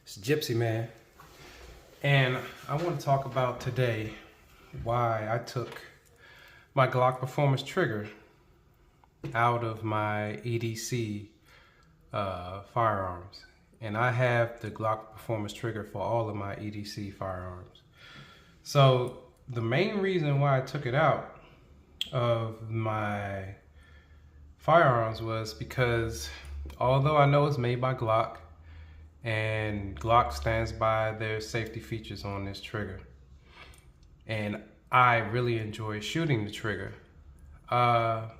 It's Gypsy Man, and I want to talk about today why I took my Glock Performance trigger out of my EDC firearms. And I have the Glock Performance trigger for all of my EDC firearms. So the main reason why I took it out of my firearms was because although I know it's made by Glock, and Glock stands by their safety features on this trigger, and I really enjoy shooting the trigger, but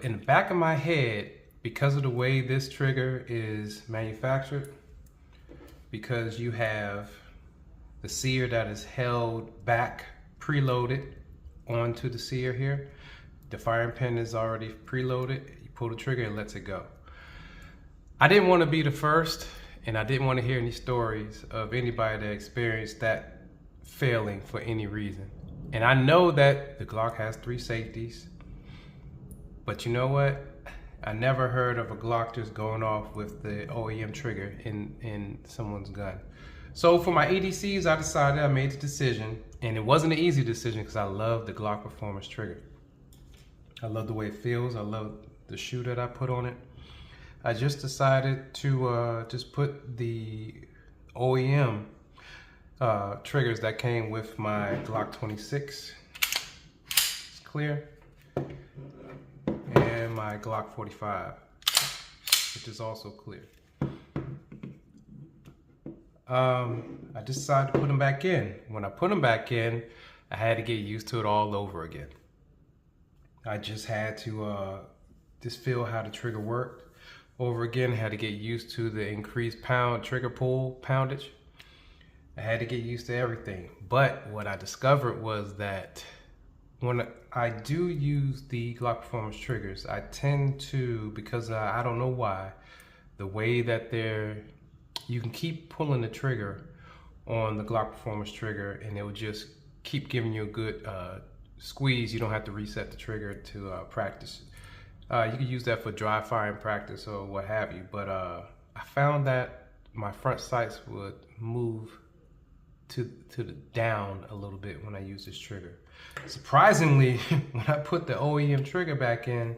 in the back of my head, because of the way this trigger is manufactured, because you have the sear that is held back, preloaded onto the sear here, the firing pin is already preloaded, you pull the trigger, it lets it go. I didn't want to be the first, and I didn't want to hear any stories of anybody that experienced that failing for any reason. And I know that the Glock has 3 safeties, but you know what? I never heard of a Glock just going off with the OEM trigger in someone's gun. So for my EDCs, I made the decision, and it wasn't an easy decision because I love the Glock Performance trigger. I love the way it feels. I love the shoe that I put on it. I just decided to just put the OEM triggers that came with my Glock 26, it's clear, and my Glock 45, which is also clear. I decided to put them back in. When I put them back in, I had to get used to it all over again. I just had to just feel how the trigger worked over again. I had to get used to the increased trigger pull poundage. I had to get used to everything. But what I discovered was that when I do use the Glock Performance triggers, I tend to, because I don't know why, the way that you can keep pulling the trigger on the Glock Performance trigger and it will just keep giving you a good squeeze. You don't have to reset the trigger to practice. You can use that for dry firing practice or what have you, but I found that my front sights would move to the down a little bit when I use this trigger. Surprisingly, when I put the OEM trigger back in,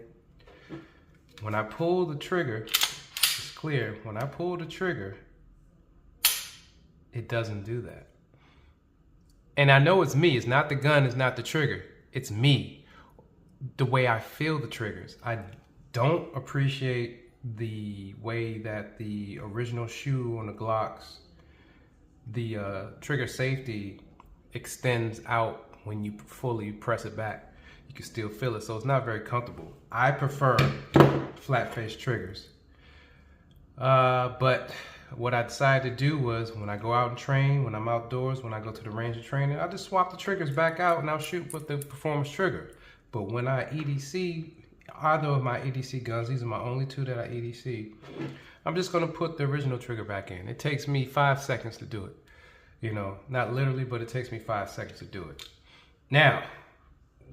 when I pull the trigger, it's clear, when I pull the trigger, it doesn't do that. And I know it's me, it's not the gun, it's not the trigger, it's me. The way I feel the triggers. I don't appreciate the way that the original shoe on the Glocks, the trigger safety extends out when you fully press it back. You can still feel it, so it's not very comfortable. I prefer flat face triggers. But what I decided to do was when I go out and train, when I'm outdoors, when I go to the range of training, I just swap the triggers back out and I'll shoot with the performance trigger. But when I EDC, either of my EDC guns, these are my only 2 that I EDC, I'm just gonna put the original trigger back in. It takes me 5 seconds to do it. You know, not literally, but it takes me 5 seconds to do it. Now,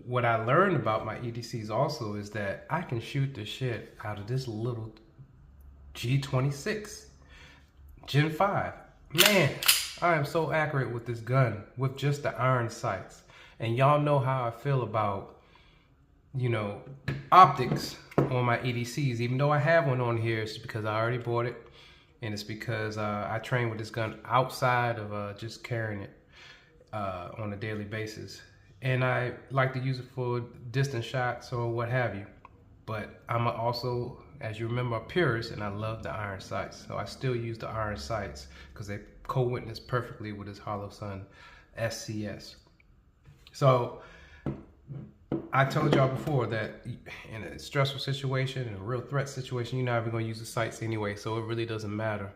what I learned about my EDCs also is that I can shoot the shit out of this little G26 Gen 5. Man, I am so accurate with this gun with just the iron sights. And y'all know how I feel about, you know, optics on my EDCs. Even though I have one on here, it's because I already bought it, and it's because I train with this gun outside of just carrying it on a daily basis, and I like to use it for distance shots or what have you. But I'm also, as you remember, a purist, and I love the iron sights, so I still use the iron sights because they co-witness perfectly with this Hollow Sun SCS. So I told y'all before that in a stressful situation, in a real threat situation, you're not even going to use the sights anyway, so it really doesn't matter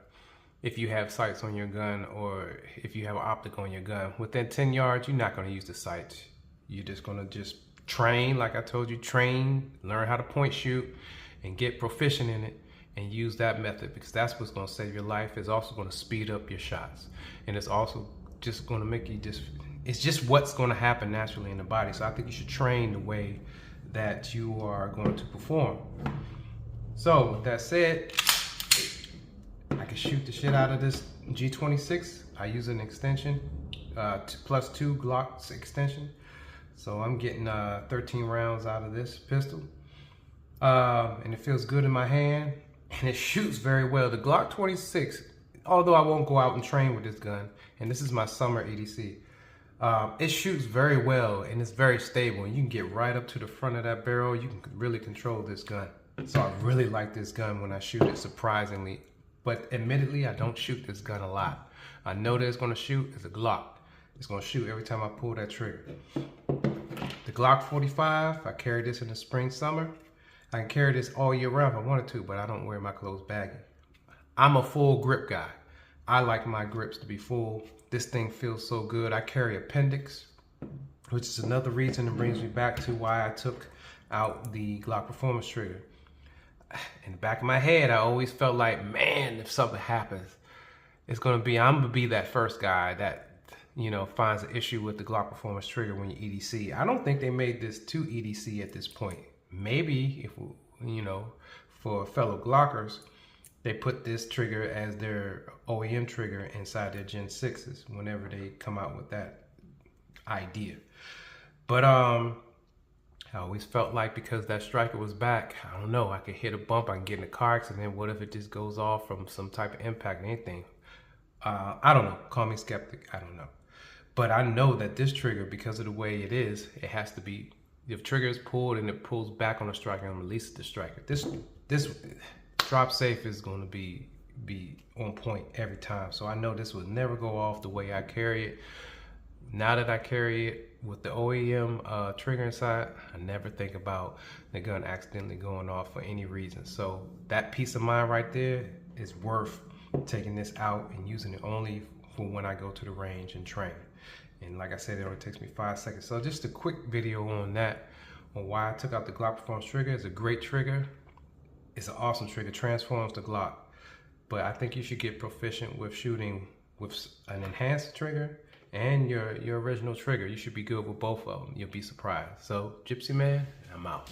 if you have sights on your gun or if you have an optic on your gun. Within 10 yards, you're not going to use the sights. You're just going to just train, like I told you, train, learn how to point shoot, and get proficient in it, and use that method, because that's what's going to save your life. It's also going to speed up your shots, and it's also just going to make you it's just what's going to happen naturally in the body. So I think you should train the way that you are going to perform. So with that said, I can shoot the shit out of this G26. I use an extension, +2 Glock extension. So I'm getting 13 rounds out of this pistol. And it feels good in my hand, and it shoots very well. The Glock 26, although I won't go out and train with this gun, and this is my summer EDC, it shoots very well and it's very stable. You can get right up to the front of that barrel. You can really control this gun. So I really like this gun when I shoot it, surprisingly. But admittedly, I don't shoot this gun a lot. I know that it's gonna shoot. It's a Glock. It's gonna shoot every time I pull that trigger. The Glock 45, I carry this in the spring, summer. I can carry this all year round if I wanted to, but I don't wear my clothes baggy. I'm a full grip guy. I like my grips to be full. This thing feels so good. I carry appendix, which is another reason that brings me back to why I took out the Glock Performance trigger. In the back of my head, I always felt like, man, if something happens, I'm gonna be that first guy that, finds an issue with the Glock Performance trigger when you EDC. I don't think they made this to EDC at this point. Maybe if, for fellow Glockers, they put this trigger as their OEM trigger inside their Gen 6s whenever they come out with that idea. But I always felt like because that striker was back, I don't know, I could hit a bump, I can get in a car accident. What if it just goes off from some type of impact or anything? I don't know, call me skeptic, I don't know. But I know that this trigger, because of the way it is, it has to be, if trigger is pulled and it pulls back on the striker and releases the striker, this drop safe is going to be on point every time. So I know this would never go off the way I carry it. Now that I carry it with the OEM trigger inside, I never think about the gun accidentally going off for any reason. So that peace of mind right there is worth taking this out and using it only for when I go to the range and train. And like I said, it only takes me 5 seconds. So just a quick video on that, on why I took out the Glock Performance trigger. It's a great trigger. It's an awesome trigger, transforms the Glock. But I think you should get proficient with shooting with an enhanced trigger and your original trigger. You should be good with both of them. You'll be surprised. So, Gypsy Man, I'm out.